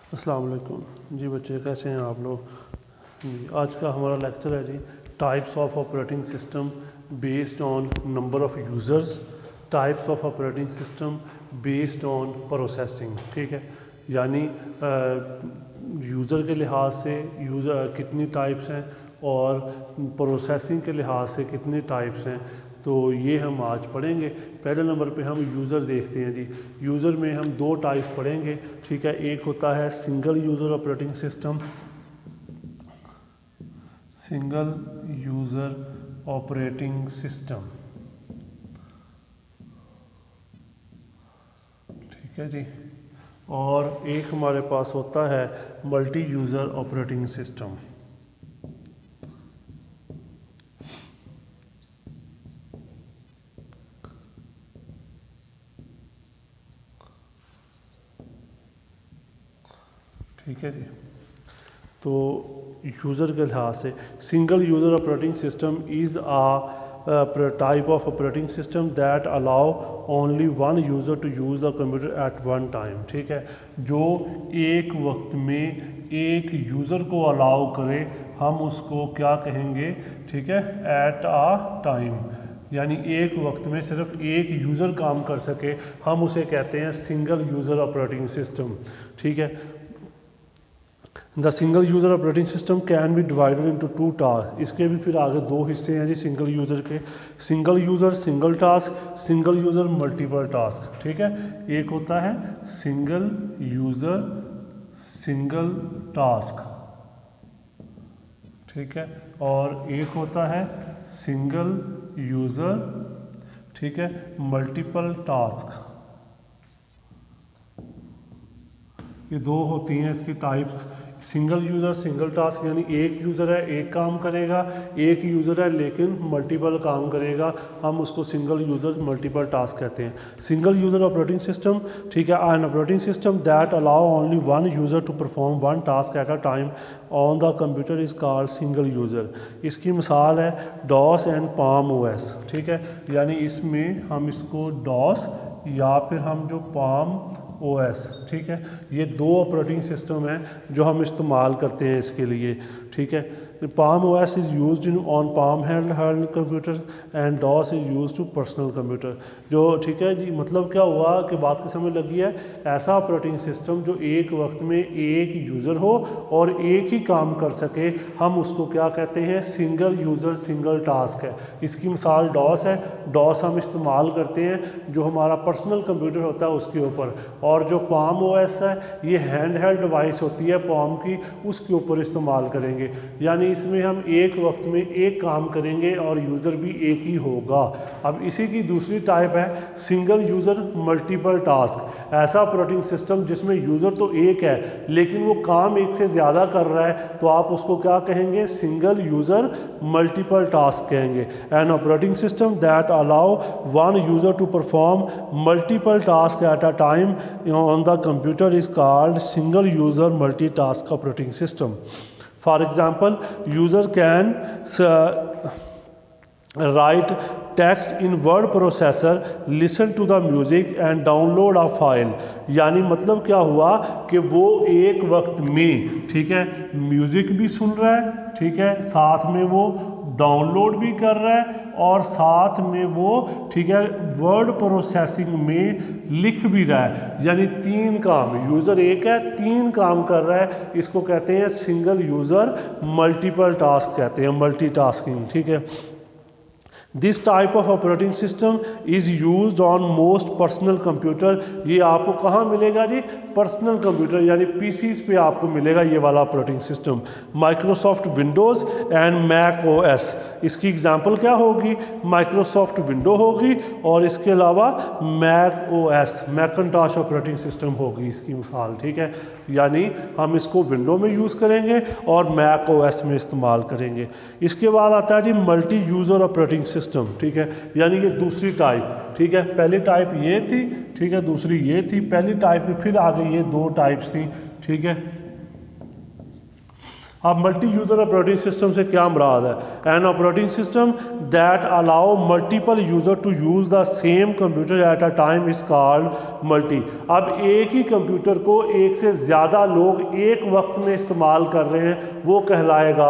अस्सलाम वालेकुम जी बच्चे, कैसे हैं आप लोग जी। आज का हमारा लेक्चर है जी types of operating system based on number of users, types of operating system based on processing. ठीक है, यानी यूज़र के लिहाज से यूज़र कितनी टाइप्स हैं और प्रोसेसिंग के लिहाज से कितने टाइप्स हैं, तो ये हम आज पढ़ेंगे। पहले नंबर पे हम यूज़र देखते हैं जी। यूज़र में हम दो टाइप्स पढ़ेंगे। ठीक है, एक होता है single user operating system, single user operating system. ठीक है जी, और एक हमारे पास होता है मल्टी यूज़र ऑपरेटिंग सिस्टम। ठीक है जी, तो यूज़र के लिहाज से single user operating system is a type of operating system that allow only one user to use the computer at one time। ठीक है, जो एक वक्त में एक यूज़र को अलाउ करे, हम उसको क्या कहेंगे? ठीक है, एट आ टाइम, यानी एक वक्त में सिर्फ एक यूज़र काम कर सके, हम उसे कहते हैं सिंगल यूज़र ऑपरेटिंग सिस्टम। ठीक है, the single user operating system can be divided into two task. इसके भी फिर आगे दो हिस्से हैं जी सिंगल यूज़र के, single user single task, single user multiple task. ठीक है, एक होता है सिंगल यूज़र सिंगल टास्क, ठीक है, और एक होता है सिंगल यूज़र, ठीक है, मल्टीपल टास्क। ये दो होती हैं इसकी types. Single user single task यानी एक यूज़र है एक काम करेगा, एक यूज़र है लेकिन मल्टीपल काम करेगा, हम उसको सिंगल यूज़र मल्टीपल टास्क कहते हैं। सिंगल यूज़र ऑपरेटिंग सिस्टम, ठीक है, an operating system that allow only one user to perform one task at a time on the computer is called single user. इसकी मिसाल है डॉस एंड पाम ओएस। ठीक है, यानी इसमें हम इसको डॉस या फिर हम जो पाम ओएस, ठीक है, ये दो ऑपरेटिंग सिस्टम हैं जो हम इस्तेमाल करते हैं इसके लिए। ठीक है, Palm OS is used in on Palm hand computer and DOS is used to personal computer. जो ठीक है जी, मतलब क्या हुआ कि बात की समझ लगी है, ऐसा ऑपरेटिंग सिस्टम जो एक वक्त में एक यूज़र हो और एक ही काम कर सके, हम उसको क्या कहते हैं? सिंगल यूज़र सिंगल टास्क है। इसकी मिसाल डॉस है। डॉस हम इस्तेमाल करते हैं जो हमारा पर्सनल कंप्यूटर होता है उसके ऊपर, और जो पाम ओएस है ये हैंड हेल्ड डिवाइस होती है पाम की, उसके ऊपर इस्तेमाल करेंगे। यानी इसमें हम एक वक्त में एक काम करेंगे और यूज़र भी एक ही होगा। अब इसी की दूसरी टाइप है सिंगल यूज़र मल्टीपल टास्क। ऐसा ऑपरेटिंग सिस्टम जिसमें यूज़र तो एक है लेकिन वो काम एक से ज़्यादा कर रहा है, तो आप उसको क्या कहेंगे? सिंगल यूज़र मल्टीपल टास्क कहेंगे। An operating system that allow one user to perform multiple task at a time on the computer is called single user multitask operating system. For example, user can write text in word processor, listen to the music and download a file। यानी मतलब क्या हुआ कि वो एक वक्त में, ठीक है, म्यूज़िक भी सुन रहा है, ठीक है, साथ में वो डाउनलोड भी कर रहा है और साथ में वो, ठीक है, वर्ड प्रोसेसिंग में लिख भी रहा है। यानी तीन काम, यूज़र एक है तीन काम कर रहा है, इसको कहते हैं सिंगल यूज़र मल्टीपल टास्क कहते हैं, मल्टीटास्किंग। ठीक है, this type of operating system is used on most personal computer. ये आपको कहाँ मिलेगा जी? पर्सनल कंप्यूटर यानी पीसीज पे आपको मिलेगा ये वाला operating system. Microsoft Windows and Mac OS, इसकी एग्जांपल क्या होगी? माइक्रोसॉफ्ट विंडो होगी और इसके अलावा Mac OS, Macintosh operating system होगी इसकी मिसाल। ठीक है, यानी हम इसको विंडो में यूज़ करेंगे और मैक ओएस में इस्तेमाल करेंगे। इसके बाद आता है जी मल्टी यूज़र ऑपरेटिंग सिस्टम। ठीक है, यानी ये दूसरी टाइप। ठीक है, पहली टाइप ये थी, ठीक है, दूसरी ये थी, पहली टाइप में फिर आगे ये दो टाइप्स थी। ठीक है, अब मल्टी यूज़र ऑपरेटिंग सिस्टम से क्या मुराद है? An operating system that allow multiple user to use the same computer at a time is called multi. अब एक ही कंप्यूटर को एक से ज़्यादा लोग एक वक्त में इस्तेमाल कर रहे हैं, वो कहलाएगा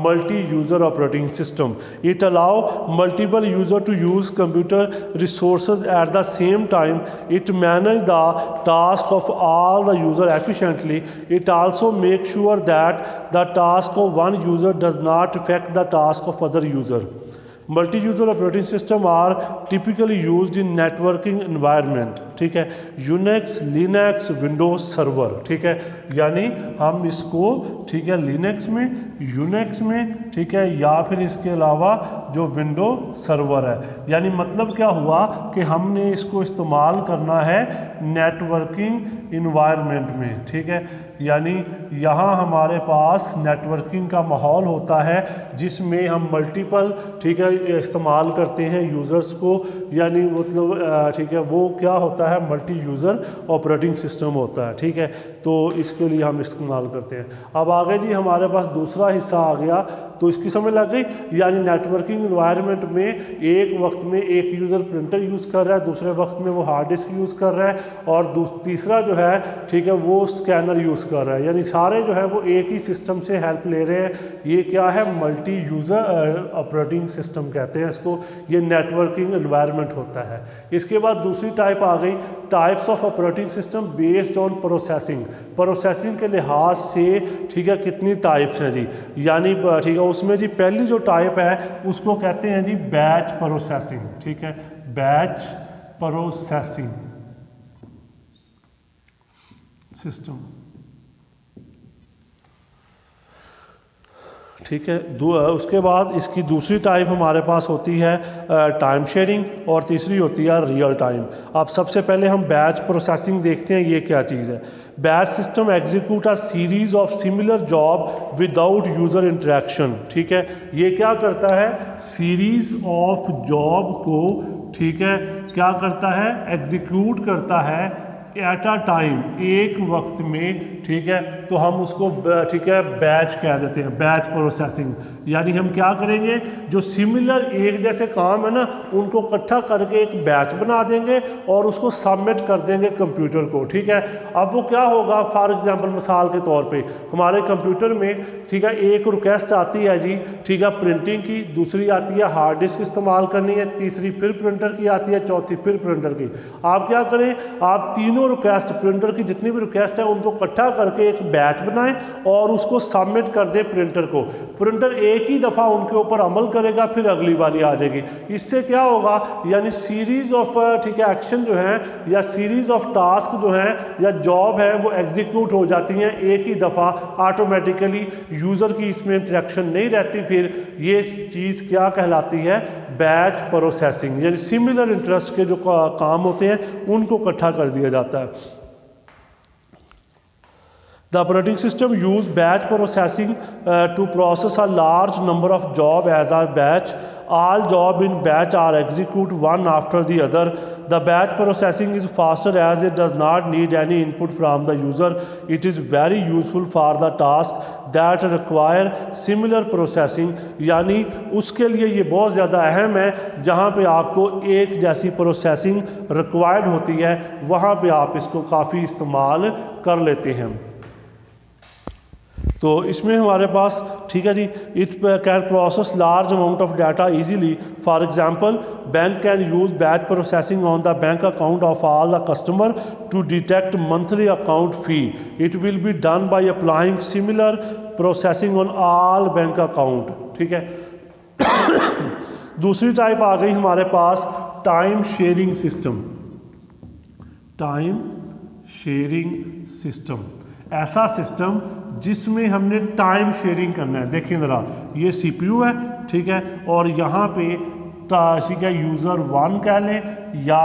multi user operating system. It allow multiple user to use computer resources at the same time. It manage the task of all the user efficiently. It also make sure that the task of one user does not affect the task of other user. Multi user operating system are typically used in networking environment, ठीक है, Unix, Linux, Windows server, ठीक है, यानी हम इसको, ठीक है, Linux में, यूनिक्स में, ठीक है, या फिर इसके अलावा जो विंडो सर्वर है, यानी मतलब क्या हुआ कि हमने इसको इस्तेमाल करना है नेटवर्किंग इन्वायरमेंट में, ठीक है, यानी यहाँ हमारे पास नेटवर्किंग का माहौल होता है जिसमें हम मल्टीपल, ठीक है, इस्तेमाल करते हैं यूज़र्स को, यानी मतलब ठीक है, वो क्या होता है, मल्टी यूज़र ऑपरेटिंग सिस्टम होता है, ठीक है, तो इसके लिए हम इस्तेमाल करते हैं। अब आगे जी हमारे पास दूसरा हिस्सा आ गया, तो इसकी समझ लग गई, यानी नेटवर्किंग इन्वायरमेंट में एक वक्त में एक यूज़र प्रिंटर यूज़ कर रहा है, दूसरे वक्त में वो हार्ड डिस्क यूज़ कर रहा है, और तीसरा जो है, ठीक है, वो स्कैनर यूज़ कर रहा है, यानी सारे जो है वो एक ही सिस्टम से हेल्प ले रहे हैं। ये क्या है, मल्टी यूज़र ऑपरेटिंग सिस्टम कहते हैं इसको, ये नेटवर्किंग एनवायरनमेंट होता है। इसके बाद दूसरी टाइप आ गई, types of operating system based on processing. Processing के लिहाज से, ठीक है, कितनी टाइप्स हैं जी, यानी ठीक है, उसमें जी पहली जो टाइप है उसको कहते हैं जी बैच प्रोसेसिंग, ठीक है, बैच प्रोसेसिंग सिस्टम, ठीक है। उसके बाद इसकी दूसरी टाइप हमारे पास होती है टाइम शेयरिंग, और तीसरी होती है रियल टाइम। अब सबसे पहले हम बैच प्रोसेसिंग देखते हैं, ये क्या चीज़ है। Batch system execute a series of similar job without user interaction, ठीक है, ये क्या करता है, सीरीज ऑफ जॉब को, ठीक है, क्या करता है, एग्जीक्यूट करता है एट अ टाइम, एक वक्त में, ठीक है, तो हम उसको, ठीक है, बैच कह देते हैं, बैच प्रोसेसिंग। यानी हम क्या करेंगे, जो सिमिलर एक जैसे काम है ना, उनको इकट्ठा करके एक बैच बना देंगे और उसको सबमिट कर देंगे कंप्यूटर को, ठीक है। अब वो क्या होगा, फॉर एग्जांपल मिसाल के तौर पे हमारे कंप्यूटर में, ठीक है, एक रिक्वेस्ट आती है जी, ठीक है, प्रिंटिंग की, दूसरी आती है हार्ड डिस्क इस्तेमाल करनी है, तीसरी फिर प्रिंटर की आती है, चौथी फिर प्रिंटर की। आप क्या करें, आप तीनों रिक्वेस्ट, प्रिंटर की जितनी भी रिक्वेस्ट है उनको इकट्ठा करके एक बैच बनाएं और उसको सबमिट कर दें प्रिंटर को। प्रिंटर एक ही दफ़ा उनके ऊपर अमल करेगा, फिर अगली वाली आ जाएगी। इससे क्या होगा, यानी सीरीज ऑफ, ठीक है, एक्शन जो है या सीरीज ऑफ टास्क जो है या जॉब है वो एग्जीक्यूट हो जाती हैं एक ही दफ़ा ऑटोमेटिकली, यूज़र की इसमें इंटरेक्शन नहीं रहती। फिर ये चीज़ क्या कहलाती है, बैच प्रोसेसिंग, यानी सिमिलर इंटरेस्ट के जो काम होते हैं उनको इकट्ठा कर दिया जाता है। The operating system use batch processing to process a large number of job as a batch. All job in batch are executed one after the other. The batch processing is faster as it does not need any input from the user. It is very useful for the task that require similar processing. यानी उसके लिए ये बहुत ज़्यादा अहम है जहाँ पे आपको एक जैसी प्रोसेसिंग रिक्वायर्ड होती है, वहाँ पे आप इसको काफ़ी इस्तेमाल कर लेते हैं। तो इसमें हमारे पास, ठीक है जी, it can process large amount of data easily. For example, bank can use batch processing on the bank account of all the customer to detect monthly account fee. It will be done by applying similar processing on all bank account, ठीक है। दूसरी type आ गई हमारे पास time sharing system. Time sharing system ऐसा system जिसमें हमने टाइम शेयरिंग करना है। देखिए ज़रा, ये CPU है, ठीक है, और यहाँ पे ठीक है, यूज़र 1 कह लें या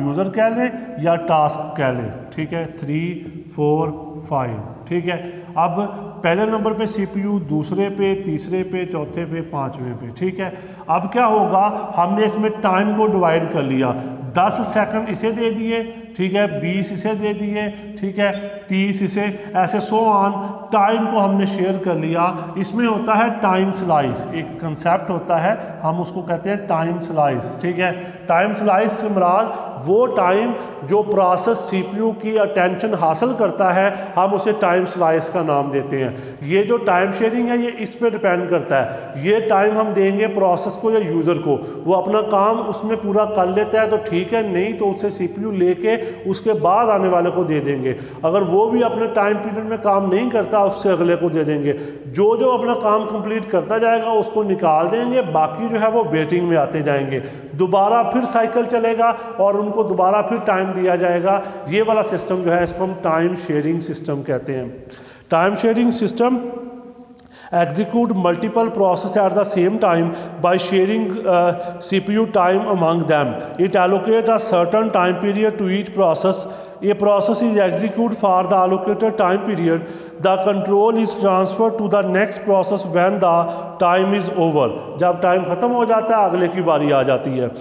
यूज़र कह लें या टास्क कह लें, ठीक है, 3, 4, 5, ठीक है। अब पहले नंबर पे CPU, दूसरे पे, तीसरे पे, चौथे पे, पाँचवें पे, ठीक है। अब क्या होगा, हमने इसमें टाइम को डिवाइड कर लिया, 10 सेकंड इसे दे दिए, ठीक है, 20 इसे दे दिए, ठीक है, 30 इसे, ऐसे सो ऑन। टाइम को हमने शेयर कर लिया। इसमें होता है टाइम स्लाइस, एक कंसेप्ट होता है, हम उसको कहते हैं टाइम स्लाइस, ठीक है। टाइम स्लाइस से मुराद वो टाइम जो प्रोसेस सीपीयू की अटेंशन हासिल करता है, हम उसे टाइम स्लाइस का नाम देते हैं। ये जो टाइम शेयरिंग है ये इस पे डिपेंड करता है। ये टाइम हम देंगे प्रोसेस को या यूज़र को, वो अपना काम उसमें पूरा कर लेता है तो ठीक है, नहीं तो उससे सीपीयू लेके उसके बाद आने वाले को दे देंगे। अगर वो भी अपने टाइम पीरियड में काम नहीं करता, उससे अगले को दे देंगे। जो जो अपना काम कंप्लीट करता जाएगा उसको निकाल देंगे, बाकी जो है वो वेटिंग में आते जाएंगे। दोबारा फिर साइकिल चलेगा और उनको दोबारा फिर टाइम दिया जाएगा। ये वाला सिस्टम जो है इसको हम टाइम शेयरिंग सिस्टम कहते हैं। Time sharing system execute multiple processes at the same time by sharing CPU time among them. It allocates a certain time period to each process. A process is executed for the allocated time period. The control is transferred to the next process when the time is over. जब time ख़त्म हो जाता है अगले की बारी आ जाती है।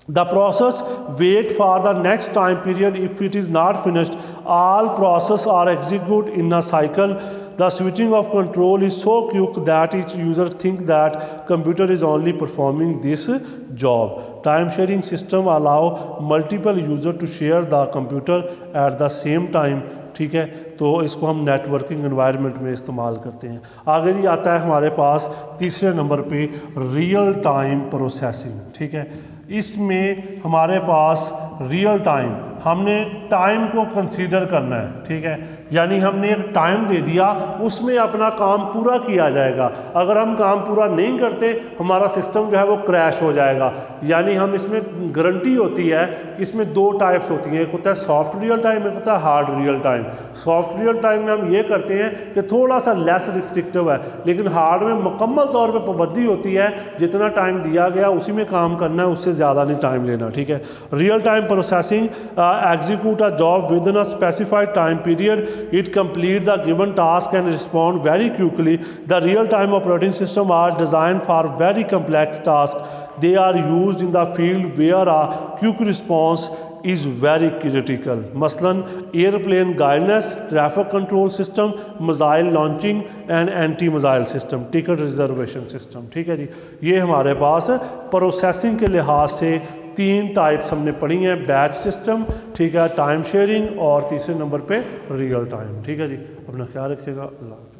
The process wait for the next time period. If it is not finished, all processes are executed in a cycle. The switching of control is so quick that each user think that computer is only performing this job. Time sharing system allow multiple user to share the computer at the same time. ठीक है, तो इसको हम networking environment में इस्तेमाल करते हैं। आगे जी आता है हमारे पास तीसरे नंबर पे रियल टाइम प्रोसेसिंग। ठीक है, इसमें हमारे पास रियल टाइम, हमने टाइम को कंसीडर करना है। ठीक है, यानी हमने एक टाइम दे दिया, उसमें अपना काम पूरा किया जाएगा। अगर हम काम पूरा नहीं करते हमारा सिस्टम जो है वो क्रैश हो जाएगा। यानी हम इसमें गारंटी होती है, इसमें दो टाइप्स होती हैं, एक होता है सॉफ्ट रियल टाइम, एक होता है hard real time. Soft real time में हम ये करते हैं कि थोड़ा सा लेस रिस्ट्रिक्टिव है, लेकिन हार्ड में मुकम्मल तौर पर पाबंदी होती है, जितना टाइम दिया गया उसी में काम करना है, उससे ज़्यादा नहीं टाइम लेना। ठीक है, real time processing execute a job within a specified time period. It complete the given task and respond very quickly. The real-time operating system are designed for very complex tasks. They are used in the field where a quick response is very critical. मसलन airplane guidance, traffic control system, missile launching and anti missile system, ticket reservation system. ठीक है जी, ये हमारे पास processing के लिहाज से तीन types हमने पढ़ी हैं, बैच सिस्टम, ठीक है, टाइम शेयरिंग और तीसरे नंबर पे रियल टाइम। ठीक है जी, अपना ख्याल रखिएगा। अल्लाह।